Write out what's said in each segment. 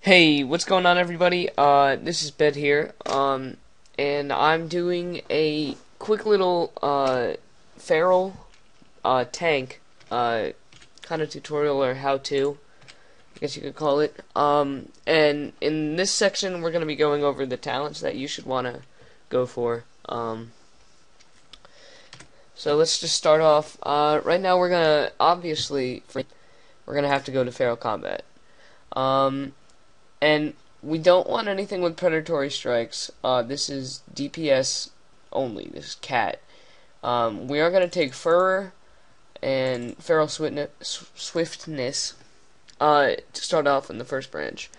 Hey, what's going on, everybody? This is Bed here, and I'm doing a quick little, feral, tank, kind of tutorial or how-to, I guess you could call it. And in this section, we're going to be going over the talents that you should want to go for. So let's just start off. Right now, we're going to, obviously, we're going to have to go to feral combat. And we don't want anything with predatory strikes. This is DPS only. This is cat. We are going to take fur and feral swiftness to start off in the first branch.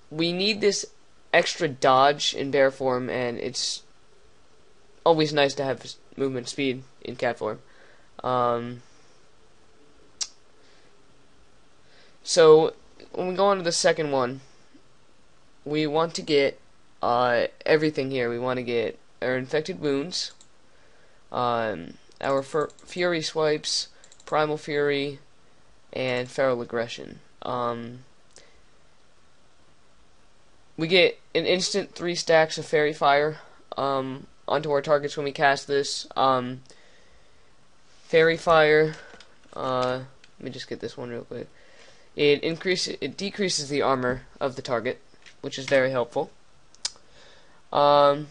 We need this extra dodge in bear form, and it's always nice to have movement speed in cat form. So, when we go on to the second one, we want to get everything here. We want to get our infected wounds, our fury swipes, primal fury, and feral aggression. We get an instant 3 stacks of fairy fire onto our targets when we cast this. Fairy fire, let me just get this one real quick. It decreases the armor of the target, which is very helpful. For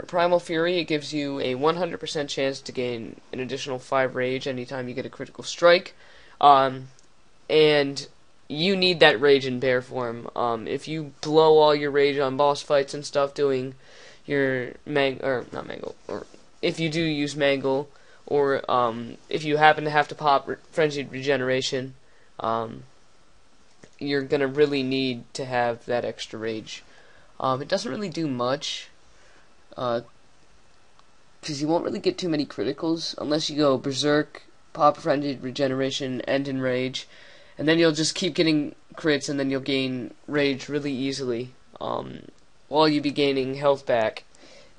Primal Fury, it gives you a 100% chance to gain an additional 5 rage anytime you get a critical strike. And you need that rage in bear form. If you blow all your rage on boss fights and stuff doing your or if you do use mangle, or if you happen to have to pop frenzied regeneration, you're gonna really need to have that extra rage. It doesn't really do much, because you won't really get too many criticals unless you go berserk, pop frenzied regeneration, end in rage, and then you'll just keep getting crits, and then you'll gain rage really easily, while you'll be gaining health back,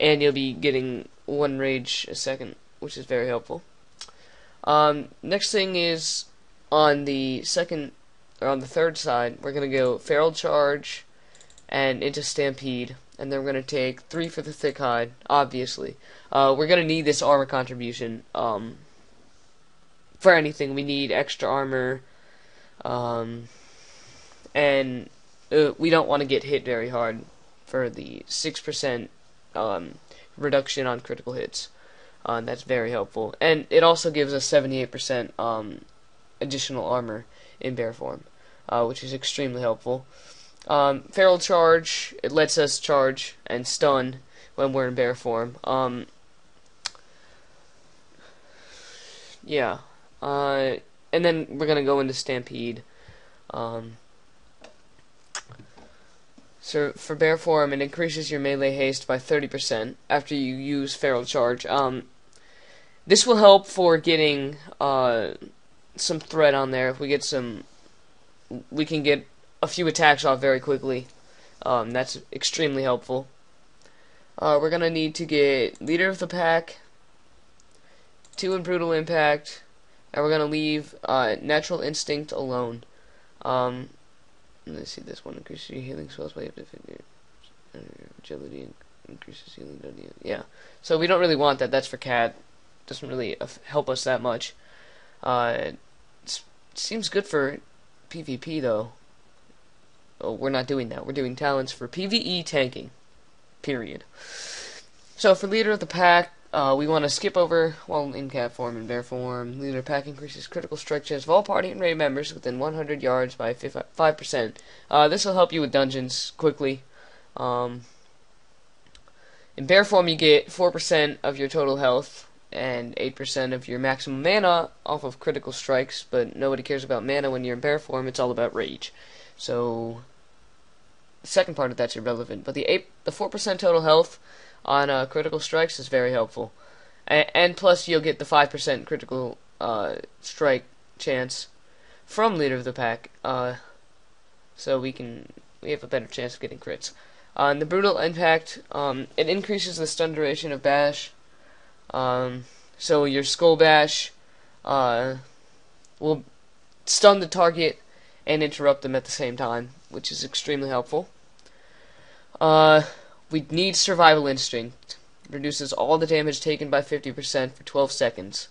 and you'll be getting 1 rage a second, which is very helpful. Next thing is, on the third side, we're going to go Feral Charge and into Stampede, and then we're going to take 3 for the Thick Hide, obviously. We're going to need this armor contribution for anything. We need extra armor, and we don't want to get hit very hard for the 6% reduction on critical hits. That's very helpful. And it also gives us 78% additional armor in bear form, which is extremely helpful. Feral Charge, it lets us charge and stun when we're in bear form. Yeah. And then we're gonna go into Stampede. So for bear form, it increases your melee haste by 30% after you use Feral Charge. This will help for getting some threat on there. If we get we can get a few attacks off very quickly. That's extremely helpful. We're gonna need to get Leader of the Pack, 2 in Brutal Impact, and we're gonna leave Natural Instinct alone. Let's see, this one increases your healing spells by up to 50. Agility and increases healing. Yeah, so we don't really want that. That's for cat. Doesn't really help us that much. It seems good for PvP though. Oh, we're not doing that. We're doing talents for PvE tanking. Period. So for Leader of the Pack, we want to skip over while in cat form and bear form. Leader of the Pack increases critical strike chance of all party and raid members within 100 yards by 5%. This will help you with dungeons quickly. In bear form, you get 4% of your total health and 8% of your maximum mana off of critical strikes, but nobody cares about mana when you're in bear form. It's all about rage. So the second part of that's irrelevant, but the 4% total health on critical strikes is very helpful, and plus you'll get the 5% critical strike chance from Leader of the Pack, so we have a better chance of getting crits. On the Brutal Impact, it increases the stun duration of Bash. So your Skull Bash will stun the target and interrupt them at the same time, which is extremely helpful. We need Survival Instinct. Reduces all the damage taken by 50% for 12 seconds.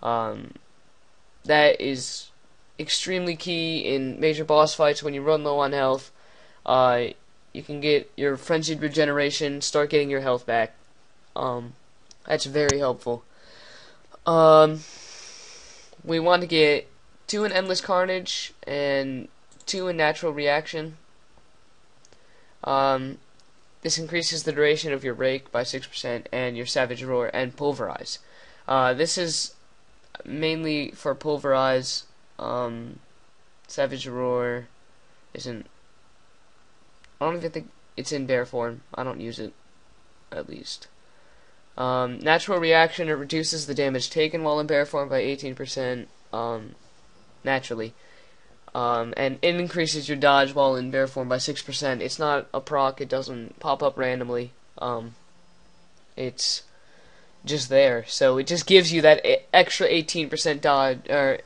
That is extremely key in major boss fights when you run low on health. You can get your Frenzied Regeneration, start getting your health back. That's very helpful. We want to get 2 in Endless Carnage and 2 in Natural Reaction. This increases the duration of your Rake by 6% and your Savage Roar and Pulverize. This is mainly for Pulverize. Savage Roar isn't... I don't even think it's in bear form. I don't use it, at least. Natural Reaction, it reduces the damage taken while in bear form by 18%, naturally. And it increases your dodge while in bear form by 6%. It's not a proc, it doesn't pop up randomly. It's just there. So it just gives you that extra 18% dodge, or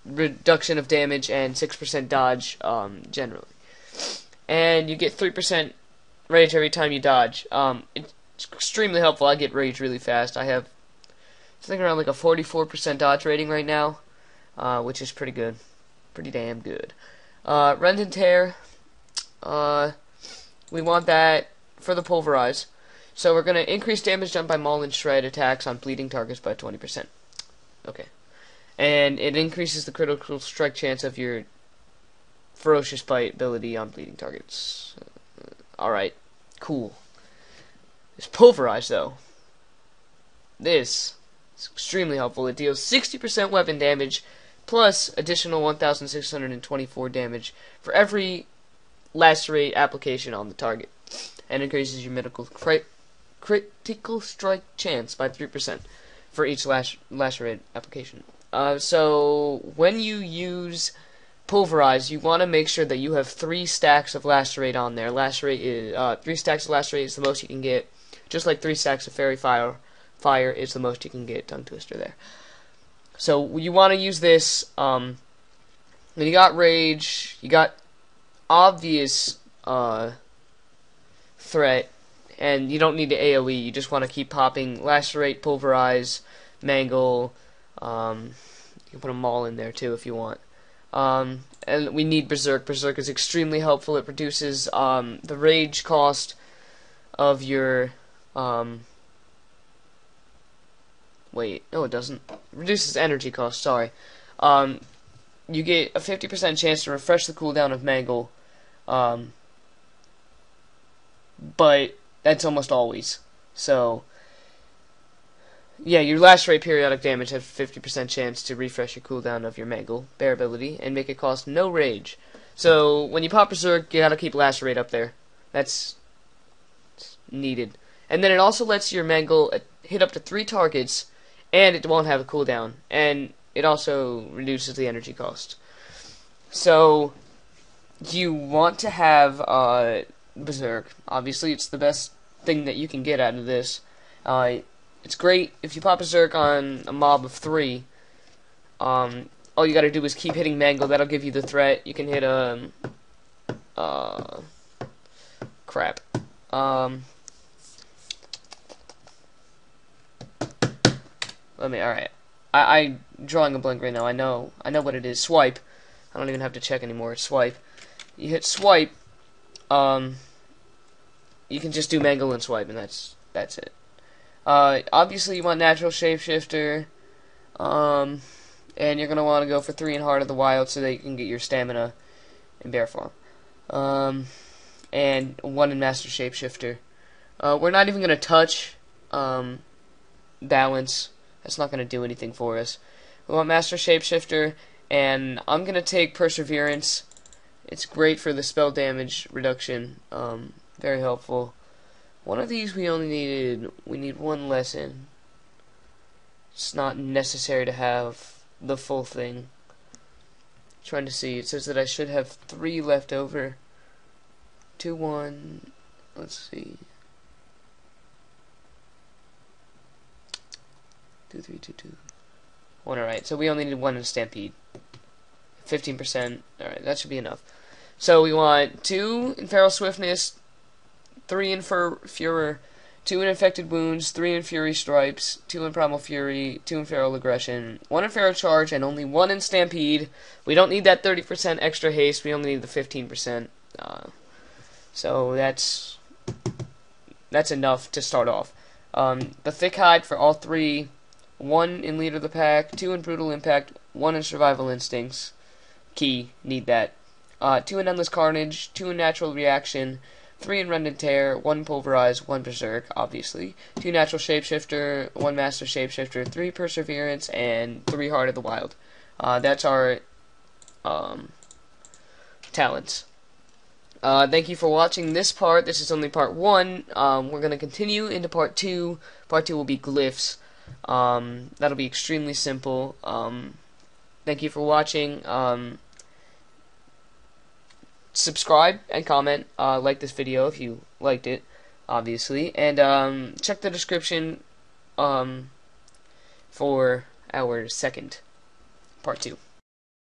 reduction of damage, and 6% dodge, generally. And you get 3% rage every time you dodge. It's extremely helpful. I get rage really fast. I have, I think, around like a 44% dodge rating right now, which is pretty good. Pretty damn good. Rend and Tear, we want that for the Pulverize. So we're going to increase damage done by Maul and Shred attacks on bleeding targets by 20%. Okay. And it increases the critical strike chance of your Ferocious Bite ability on bleeding targets. Alright, cool. This Pulverize, though. This is extremely helpful. It deals 60% weapon damage, plus additional 1,624 damage for every lacerate application on the target, and increases your critical strike chance by 3% for each lacerate application. So when you use Pulverize, you want to make sure that you have 3 stacks of lacerate on there. Lacerate is 3 stacks of lacerate is the most you can get, just like 3 stacks of fairy fire is the most you can get. Tongue twister there. So you want to use this when you got rage, you got obvious threat, and you don't need to AoE. You just want to keep popping lacerate, Pulverize, mangle. You can put them all in there too if you want. And we need Berserk. Berserk is extremely helpful. It reduces the rage cost of your wait, no it doesn't. It reduces energy cost, sorry. You get a 50% chance to refresh the cooldown of Mangle, but that's almost always. So, yeah, your lacerate periodic damage has 50% chance to refresh your cooldown of your Mangle bear ability and make it cost no rage. So, when you pop Berserk, you gotta keep lacerate up there. That's needed. And then it also lets your Mangle hit up to 3 targets, and it won't have a cooldown. And it also reduces the energy cost. So, you want to have Berserk. Obviously, it's the best thing that you can get out of this. It's great if you pop Berserk on a mob of 3. All you gotta do is keep hitting Mangle. That'll give you the threat. You can hit crap. Alright. I'm drawing a blank right now. I know what it is. Swipe. I don't even have to check anymore. It's swipe. You hit swipe. You can just do Mangle and swipe, and that's it. Obviously, you want Natural Shapeshifter. And you're gonna want to go for 3 in Heart of the Wild so that you can get your stamina in bear form. And 1 in Master Shapeshifter. We're not even gonna touch balance. That's not going to do anything for us. We want Master Shapeshifter, and I'm going to take Perseverance. It's great for the spell damage reduction. Very helpful. One of these we need 1 lesson. It's not necessary to have the full thing. Trying to see. It says that I should have 3 left over. 2, 1. Let's see. 2, 3, 2, 2. 1, alright. So we only need 1 in Stampede. 15%. Alright, that should be enough. So we want 2 in Feral Swiftness, 3 in Furor, 2 in Infected Wounds, 3 in Fury Stripes, 2 in Primal Fury, 2 in Feral Aggression, 1 in Feral Charge, and only 1 in Stampede. We don't need that 30% extra haste, we only need the 15%. So that's enough to start off. The Thick Hide for all 3, 1 in Leader of the Pack, 2 in Brutal Impact, 1 in Survival Instincts. Key, need that. 2 in Endless Carnage, 2 in Natural Reaction, 3 in Rend and Tear, 1 Pulverize, 1 Berserk, obviously, 2 Natural Shapeshifter, 1 Master Shapeshifter, 3 Perseverance, and 3 Heart of the Wild. That's our talents. Thank you for watching this part. This is only part 1. We're going to continue into part 2. Part 2 will be Glyphs. That'll be extremely simple. Thank you for watching. Subscribe and comment. Like this video if you liked it, obviously. And check the description for our second part 2.